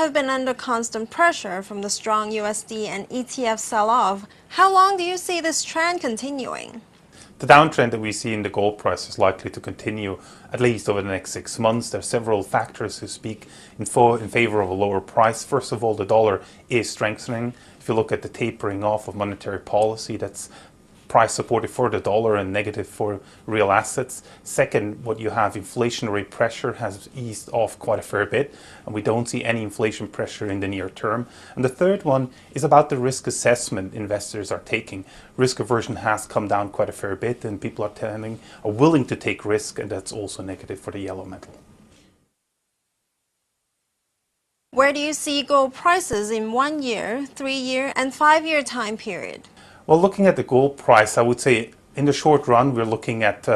have been under constant pressure from the strong USD and ETF sell-off. How long do you see this trend continuing? The downtrend that we see in the gold price is likely to continue at least over the next 6 months. There are several factors who speak in favor of a lower price. First of all, the dollar is strengthening. If you look at the tapering off of monetary policy, that's price supportive for the dollar and negative for real assets. Second, what you have, inflationary pressure has eased off quite a fair bit, and we don't see any inflation pressure in the near term. And the third one is about the risk assessment investors are taking. Risk aversion has come down quite a fair bit, and people are willing to take risk, and that's also negative for the yellow metal. Where do you see gold prices in 1 year, 3-year, and 5-year time period? Well, looking at the gold price, I would say in the short run, we're looking at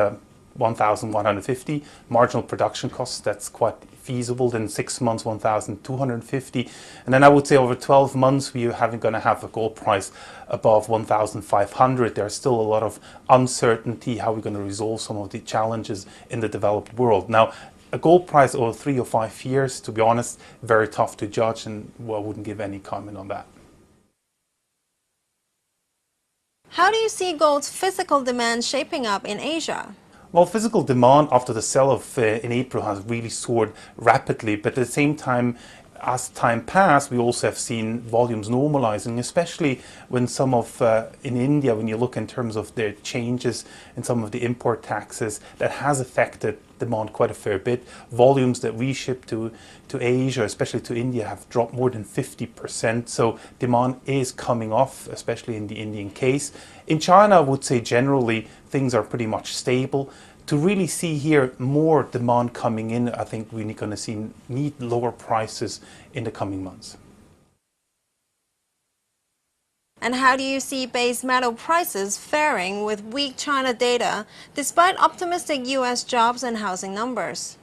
1,150 marginal production costs. That's quite feasible. Then 6 months, 1,250. And then I would say over 12 months, we are going to have a gold price above 1,500. There's still a lot of uncertainty how we're going to resolve some of the challenges in the developed world. Now, a gold price over 3 or 5 years, to be honest, very tough to judge, and I wouldn't give any comment on that. How do you see gold's physical demand shaping up in Asia? Well, physical demand after the sell-off in April has really soared rapidly, but at the same time, as time passed, we also have seen volumes normalizing, especially when some of, in India, when you look in terms of the changes in some of the import taxes, that has affected demand quite a fair bit. Volumes that we ship to Asia, especially to India, have dropped more than 50%. So demand is coming off, especially in the Indian case. In China, I would say generally things are pretty much stable. To really see here more demand coming in, I think we're going to need lower prices in the coming months. And how do you see base metal prices faring with weak China data, despite optimistic US jobs and housing numbers?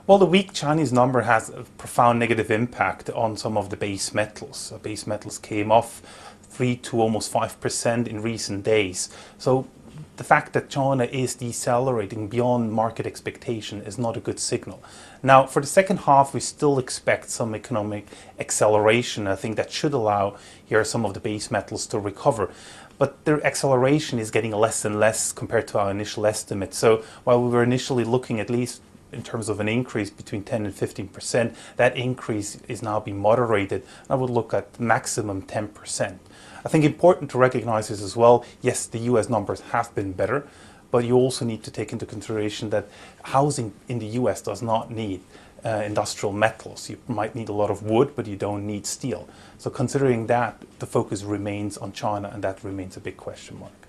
Well, the weak Chinese number has a profound negative impact on some of the base metals. Base metals came off 3 to almost 5% in recent days. So the fact that China is decelerating beyond market expectation is not a good signal. Now, for the second half, we still expect some economic acceleration. I think that should allow here some of the base metals to recover. But their acceleration is getting less and less compared to our initial estimates. So while we were initially looking at least in terms of an increase between 10 and 15%, that increase is now being moderated. I would look at maximum 10%. I think important to recognize is as well, yes, the US numbers have been better, but you also need to take into consideration that housing in the US does not need industrial metals. You might need a lot of wood, but you don't need steel. So considering that, the focus remains on China, and that remains a big question mark.